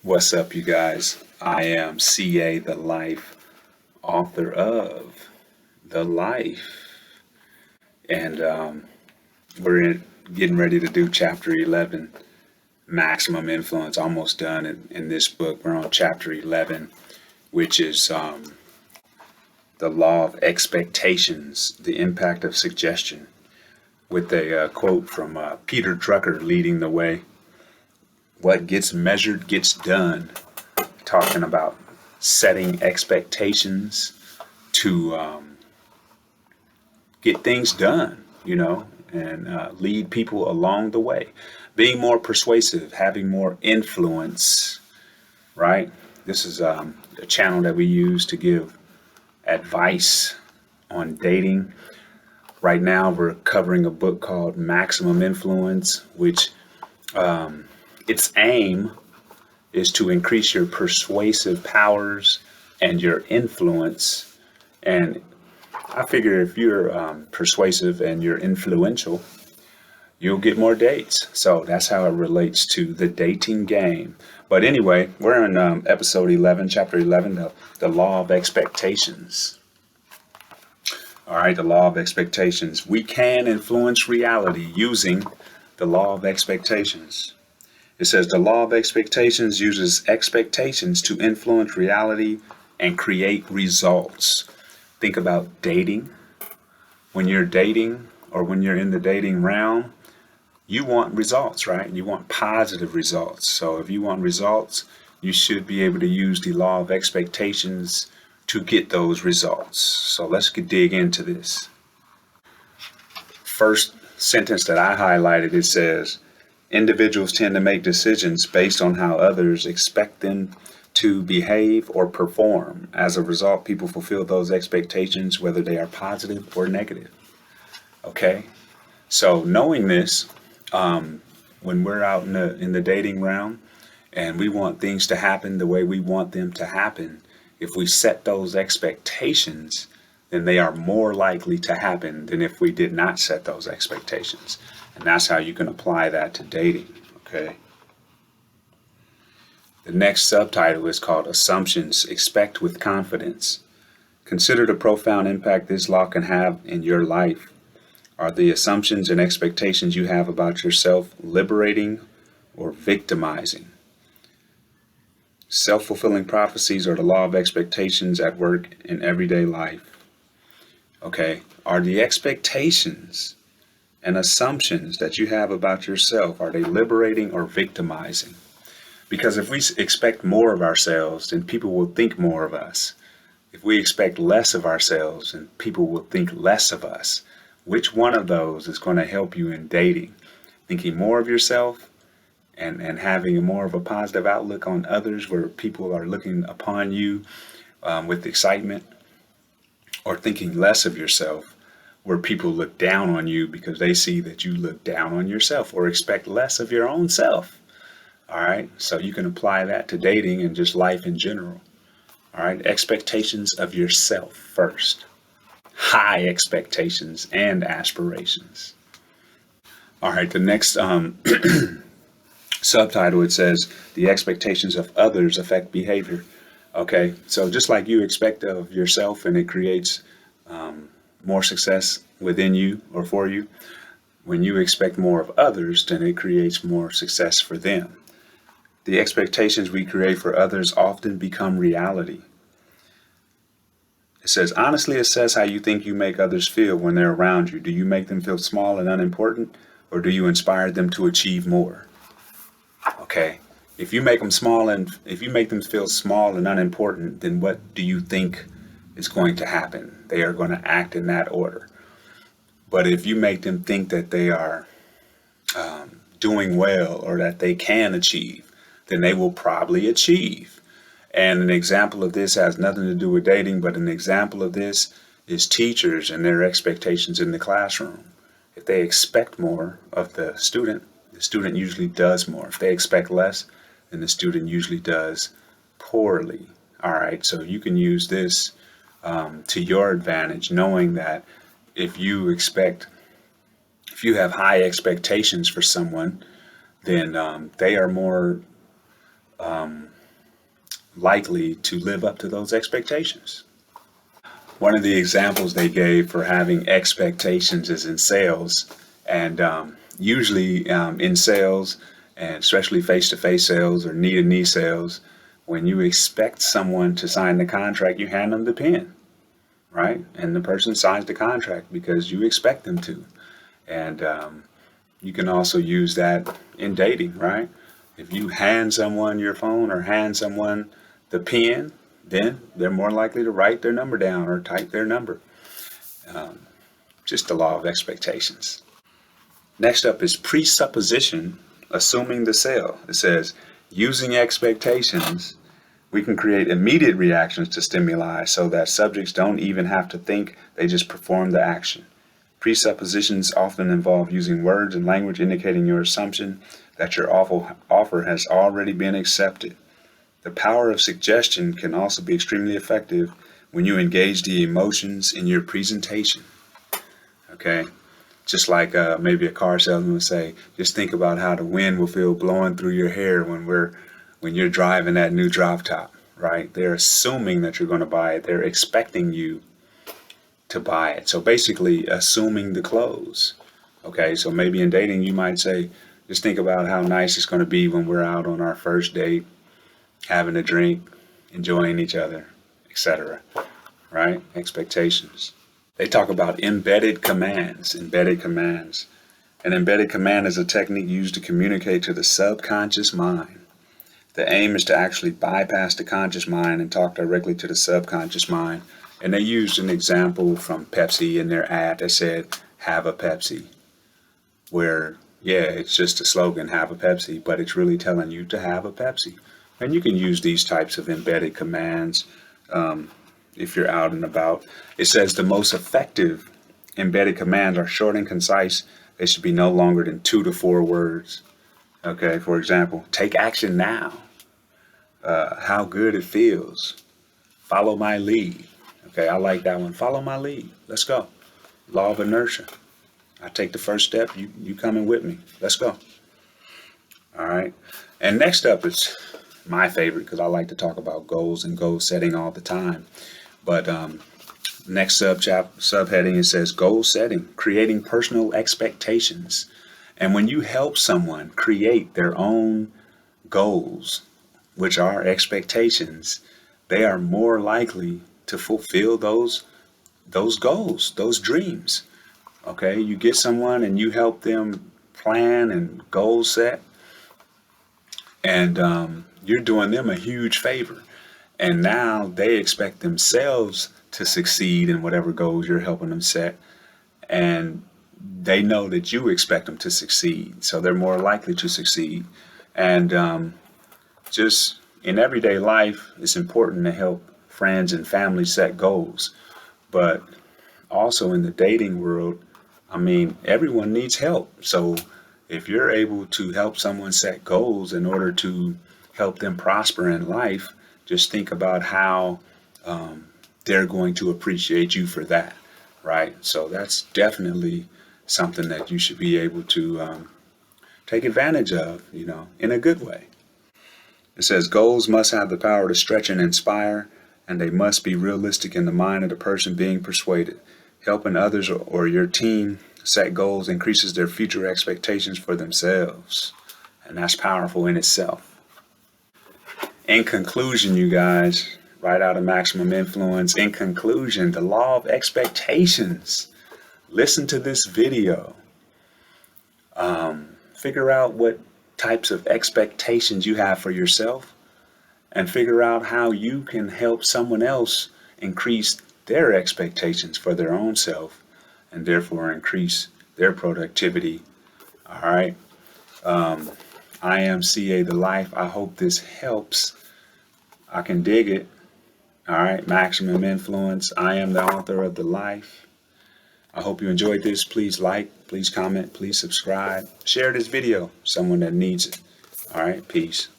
What's up, you guys? I am CA, the Life, author of The Life. And getting ready to do chapter 11, Maximum Influence, almost done in this book. We're on chapter 11, which is the law of expectations, the impact of suggestion, with a quote from Peter Drucker leading the way. What gets measured gets done. Talking about setting expectations to get things done, and lead people along the way. Being more persuasive, having more influence, right? This is a channel that we use to give advice on dating. Right now, we're covering a book called Maximum Influence, which its aim is to increase your persuasive powers and your influence. And I figure if you're persuasive and you're influential, you'll get more dates. So that's how it relates to the dating game. But anyway, we're in episode 11, chapter 11, the law of expectations. All right, the law of expectations. We can influence reality using the law of expectations. It says the law of expectations uses expectations to influence reality and create results. Think about dating. When you're dating or when you're in the dating realm, you want results, right? You want positive results. So if you want results, you should be able to use the law of expectations to get those results. So let's dig into this. First sentence that I highlighted, it says, individuals tend to make decisions based on how others expect them to behave or perform. As a result, people fulfill those expectations, whether they are positive or negative. Okay, so knowing this, when we're out in the dating realm and we want things to happen the way we want them to happen, if we set those expectations, then they are more likely to happen than if we did not set those expectations. And that's how you can apply that to dating, okay? The next subtitle is called Assumptions. Expect with confidence. Consider the profound impact this law can have in your life. Are the assumptions and expectations you have about yourself liberating or victimizing? Self-fulfilling prophecies are the law of expectations at work in everyday life. Okay, are the expectations and assumptions that you have about yourself, are they liberating or victimizing? Because if we expect more of ourselves, then people will think more of us. If we expect less of ourselves, then people will think less of us. Which one of those is going to help you in dating? Thinking more of yourself and having more of a positive outlook on others where people are looking upon you with excitement, or thinking less of yourself where people look down on you because they see that you look down on yourself or expect less of your own self. All right, so you can apply that to dating and just life in general. All right, expectations of yourself first. High expectations and aspirations. All right, the next subtitle, it says the expectations of others affect behavior. Okay, so just like you expect of yourself and it creates more success within you or for you, when you expect more of others, then it creates more success for them. The expectations we create for others often become reality. It says, honestly assess how you think you make others feel when they're around you. Do you make them feel small and unimportant, or do you inspire them to achieve more? Okay, if you make them feel small and unimportant, then what do you think is going to happen? They are going to act in that order. But if you make them think that they are doing well or that they can achieve, then they will probably achieve. And an example of this has nothing to do with dating, but an example of this is teachers and their expectations in the classroom. If they expect more of the student usually does more. If they expect less, then the student usually does poorly. All right, so you can use this to your advantage, knowing that if you have high expectations for someone, then they are more likely to live up to those expectations. One of the examples they gave for having expectations is in sales. And usually in sales, and especially face-to-face sales or knee-to-knee sales, when you expect someone to sign the contract, you hand them the pen, right? And the person signs the contract because you expect them to. And you can also use that in dating, right? If you hand someone your phone or hand someone the pen, then they're more likely to write their number down or type their number. Just the law of expectations. Next up is presupposition, assuming the sale. It says, using expectations, we can create immediate reactions to stimuli so that subjects don't even have to think, they just perform the action. Presuppositions often involve using words and language indicating your assumption that your offer has already been accepted. The power of suggestion can also be extremely effective when you engage the emotions in your presentation. Okay, just like maybe a car salesman would say, just think about how the wind will feel blowing through your hair when you're driving that new drop top, right? They're assuming that you're going to buy it. They're expecting you to buy it. So basically assuming the close. Okay, so maybe in dating you might say, just think about how nice it's going to be when we're out on our first date, having a drink, enjoying each other, etc. Right? Expectations. They talk about embedded commands. Embedded commands. An embedded command is a technique used to communicate to the subconscious mind. The aim is to actually bypass the conscious mind and talk directly to the subconscious mind. And they used an example from Pepsi in their ad that said, have a Pepsi. Where, yeah, it's just a slogan, have a Pepsi, but it's really telling you to have a Pepsi. And you can use these types of embedded commands if you're out and about. It says the most effective embedded commands are short and concise. They should be no longer than 2 to 4 words. Okay, for example, take action now. How good it feels. Follow my lead. Okay, I like that one. Follow my lead. Let's go. Law of inertia. I take the first step. You coming with me. Let's go. All right. And next up is my favorite because I like to talk about goals and goal setting all the time. But next subheading, it says goal setting, creating personal expectations. And when you help someone create their own goals, which are expectations, they are more likely to fulfill those goals, those dreams. Okay, you get someone and you help them plan and goal set, and you're doing them a huge favor. And now they expect themselves to succeed in whatever goals you're helping them set. And they know that you expect them to succeed. So they're more likely to succeed. And just in everyday life, it's important to help friends and family set goals. But also in the dating world, I mean, everyone needs help. So if you're able to help someone set goals in order to help them prosper in life, just think about how they're going to appreciate you for that, right? So that's definitely something that you should be able to take advantage of, in a good way. It says goals must have the power to stretch and inspire, and they must be realistic in the mind of the person being persuaded. Helping others or your team set goals increases their future expectations for themselves, and that's powerful in itself. In conclusion, you guys, right out of Maximum Influence, in conclusion, the law of expectations. Listen to this video. Figure out what types of expectations you have for yourself, and figure out how you can help someone else increase their expectations for their own self, and therefore increase their productivity. All right. I am CA the Life. I hope this helps. I can dig it. All right. Maximum Influence. I am the author of The Life. I hope you enjoyed this. Please like, please comment, please subscribe. Share this video. Someone that needs it. All right. Peace.